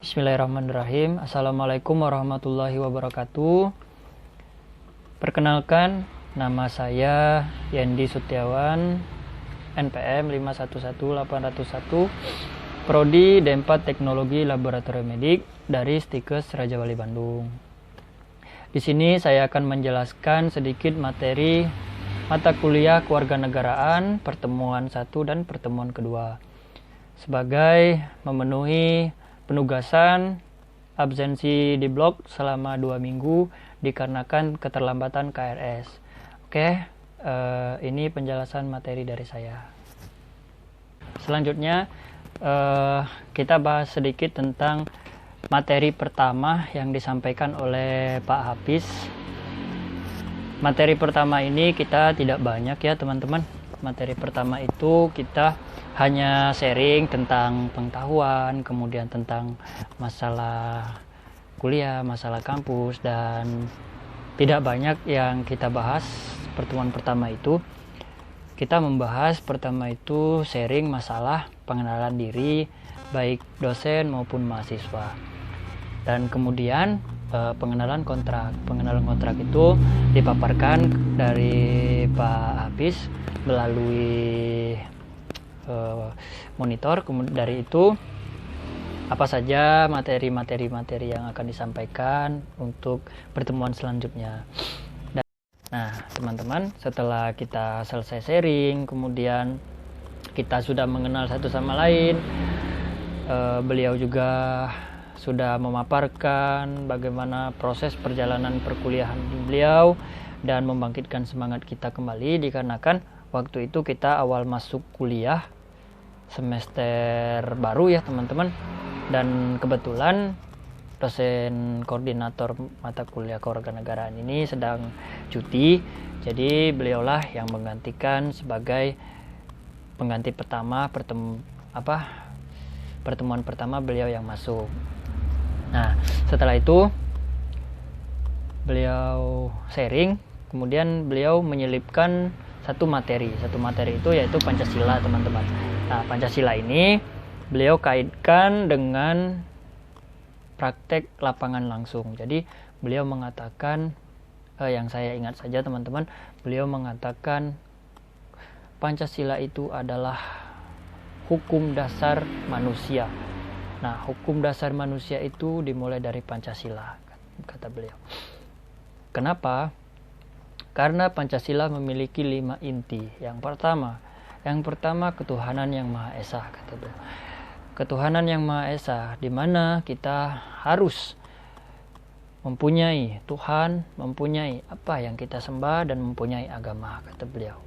Bismillahirrahmanirrahim. Assalamualaikum warahmatullahi wabarakatuh. Perkenalkan, nama saya Yendi Sutiawan, NPM 511801, Prodi D4 Teknologi Laboratorium Medik dari Stikes Raja Wali Bandung. Di sini saya akan menjelaskan sedikit materi mata kuliah kewarganegaraan pertemuan 1 dan pertemuan kedua sebagai memenuhi penugasan absensi di blok selama 2 minggu dikarenakan keterlambatan KRS. Oke, ini penjelasan materi dari saya. Selanjutnya kita bahas sedikit tentang materi pertama yang disampaikan oleh Pak Hafiz. Materi pertama ini kita tidak banyak ya teman-teman. Materi pertama itu kita hanya sharing tentang pengetahuan, kemudian tentang masalah kuliah, masalah kampus, dan tidak banyak yang kita bahas. Pertemuan pertama itu kita membahas pertama itu sharing masalah pengenalan diri baik dosen maupun mahasiswa, dan kemudian pengenalan kontrak itu dipaparkan dari Pak Hafiz melalui monitor. Kemudian dari itu apa saja materi yang akan disampaikan untuk pertemuan selanjutnya. Nah teman-teman, setelah kita selesai sharing, kemudian kita sudah mengenal satu sama lain, beliau juga sudah memaparkan bagaimana proses perjalanan perkuliahan beliau dan membangkitkan semangat kita kembali dikarenakan waktu itu kita awal masuk kuliah semester baru ya teman-teman, dan kebetulan dosen koordinator mata kuliah kewarganegaraan ini sedang cuti, jadi beliaulah yang menggantikan sebagai pengganti pertama pertemuan pertama beliau yang masuk. Nah setelah itu beliau sharing, kemudian beliau menyelipkan satu materi itu yaitu Pancasila teman-teman. Nah Pancasila ini beliau kaitkan dengan praktek lapangan langsung. Jadi beliau mengatakan, yang saya ingat saja teman-teman, beliau mengatakan Pancasila itu adalah hukum dasar manusia. Nah hukum dasar manusia itu dimulai dari Pancasila, kata beliau. Kenapa? Karena Pancasila memiliki 5 inti. Yang pertama ketuhanan yang Maha Esa, kata beliau. Ketuhanan yang Maha Esa, di mana kita harus mempunyai Tuhan, mempunyai apa yang kita sembah, dan mempunyai agama, kata beliau.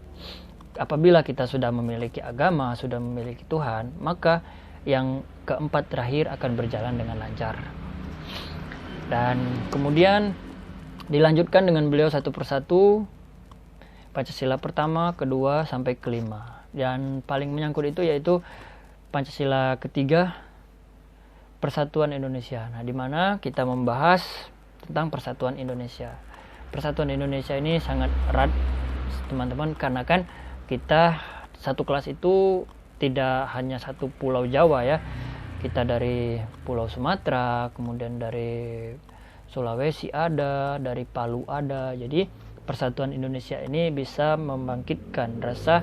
Apabila kita sudah memiliki agama, sudah memiliki Tuhan, maka yang keempat terakhir akan berjalan dengan lancar. Dan kemudian dilanjutkan dengan beliau satu persatu, Pancasila pertama, kedua, sampai kelima. Dan paling menyangkut itu yaitu Pancasila ketiga, Persatuan Indonesia. Nah, di mana kita membahas tentang Persatuan Indonesia. Persatuan Indonesia ini sangat erat teman-teman, karena kan kita satu kelas itu tidak hanya satu pulau Jawa ya. Kita dari Pulau Sumatera, kemudian dari Sulawesi ada, dari Palu ada. Jadi Persatuan Indonesia ini bisa membangkitkan rasa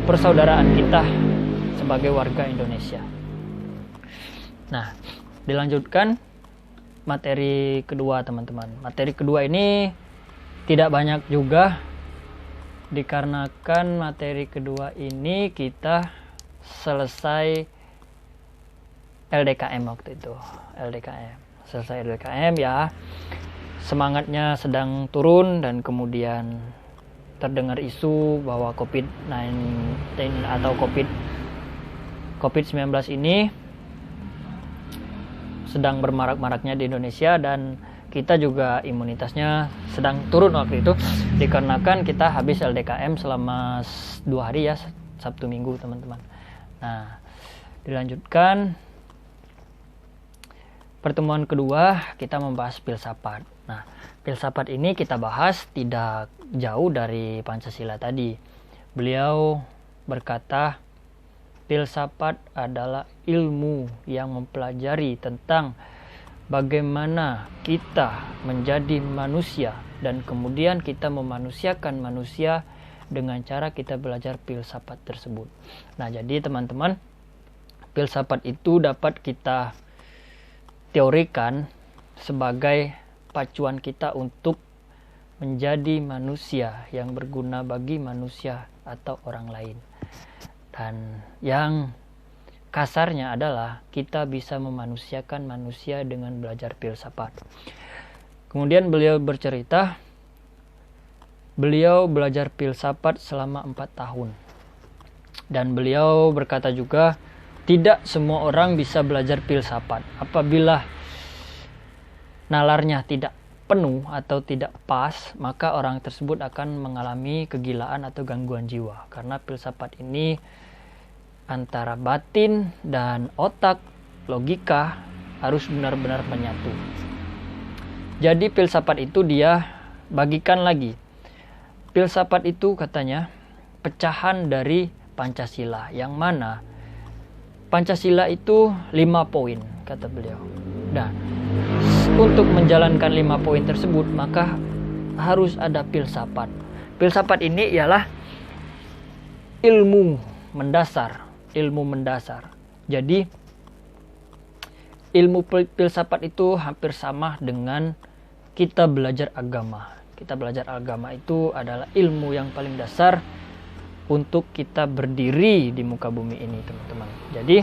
persaudaraan kita sebagai warga Indonesia. Nah, dilanjutkan materi kedua teman-teman. Materi kedua ini tidak banyak juga, dikarenakan materi kedua ini kita selesai LDKM waktu itu. Selesai LDKM ya, semangatnya sedang turun, dan kemudian terdengar isu bahwa COVID-19 atau COVID-19 ini sedang bermarak-maraknya di Indonesia, dan kita juga imunitasnya sedang turun waktu itu dikarenakan kita habis LDKM selama 2 hari ya, Sabtu Minggu teman-teman. Nah dilanjutkan pertemuan kedua, kita membahas filsafat. Nah filsafat ini kita bahas tidak jauh dari Pancasila tadi. Beliau berkata Filsafat adalah ilmu yang mempelajari tentang bagaimana kita menjadi manusia dan kemudian kita memanusiakan manusia dengan cara kita belajar filsafat tersebut. Nah, jadi teman-teman, filsafat itu dapat kita teorikan sebagai pacuan kita untuk menjadi manusia yang berguna bagi manusia atau orang lain. Dan yang kasarnya adalah kita bisa memanusiakan manusia dengan belajar filsafat. Kemudian beliau bercerita, beliau belajar filsafat selama 4 tahun. Dan beliau berkata juga, tidak semua orang bisa belajar filsafat. Apabila nalarnya tidak penuh atau tidak pas, maka orang tersebut akan mengalami kegilaan atau gangguan jiwa. Karena filsafat ini antara batin dan otak, logika harus benar-benar menyatu. Jadi filsafat itu dia bagikan lagi. Filsafat itu katanya pecahan dari Pancasila, yang mana Pancasila itu 5 poin kata beliau. Nah, untuk menjalankan 5 poin tersebut maka harus ada filsafat. Filsafat ini ialah ilmu mendasar. Jadi ilmu filsafat itu hampir sama dengan kita belajar agama. Kita belajar agama itu adalah ilmu yang paling dasar untuk kita berdiri di muka bumi ini, teman-teman. Jadi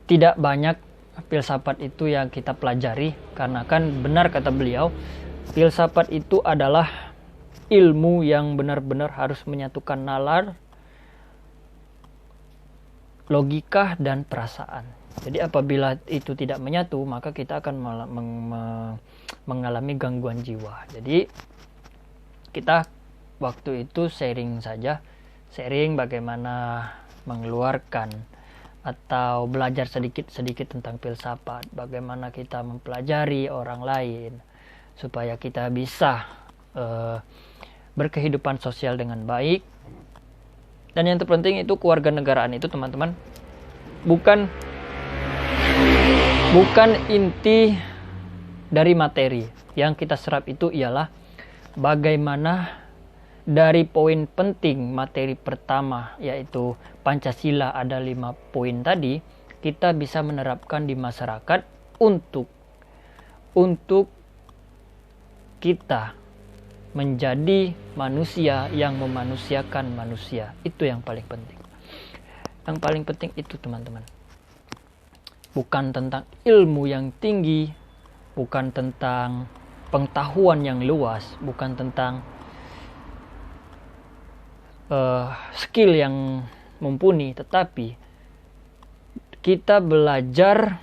tidak banyak filsafat itu yang kita pelajari, karena kan benar kata beliau, filsafat itu adalah ilmu yang benar-benar harus menyatukan nalar, logika, dan perasaan. Jadi apabila itu tidak menyatu, maka kita akan mengalami gangguan jiwa. Jadi kita waktu itu sharing bagaimana mengeluarkan atau belajar sedikit-sedikit tentang filsafat, bagaimana kita mempelajari orang lain supaya kita bisa berkehidupan sosial dengan baik. Dan yang terpenting itu kewarganegaraan itu, teman-teman, bukan inti dari materi. Yang kita serap itu ialah bagaimana dari poin penting materi pertama, yaitu Pancasila ada 5 poin tadi, kita bisa menerapkan di masyarakat untuk kita menjadi manusia yang memanusiakan manusia. Itu yang paling penting. Yang paling penting itu, teman-teman, bukan tentang ilmu yang tinggi, bukan tentang pengetahuan yang luas, bukan tentang skill yang mumpuni, tetapi kita belajar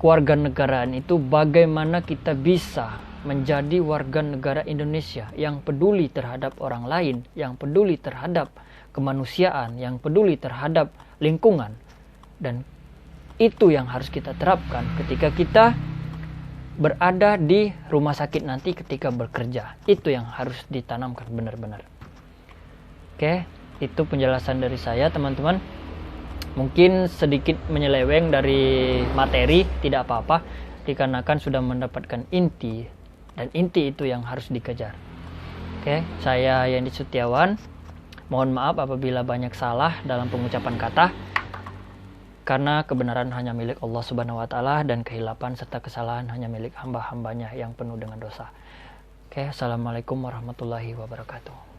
kewarganegaraan itu bagaimana kita bisa menjadi warga negara Indonesia yang peduli terhadap orang lain, yang peduli terhadap kemanusiaan, yang peduli terhadap lingkungan. Dan itu yang harus kita terapkan ketika kita berada di rumah sakit nanti ketika bekerja. Itu yang harus ditanamkan benar-benar. Oke, itu penjelasan dari saya, teman-teman. Mungkin sedikit menyeleweng dari materi, tidak apa-apa, dikarenakan sudah mendapatkan inti, dan inti itu yang harus dikejar. Oke, saya Yandi Setiawan. Mohon maaf apabila banyak salah dalam pengucapan kata, karena kebenaran hanya milik Allah Subhanahu wa Ta'ala, dan kehilapan serta kesalahan hanya milik hamba-hambanya yang penuh dengan dosa. Oke, assalamualaikum warahmatullahi wabarakatuh.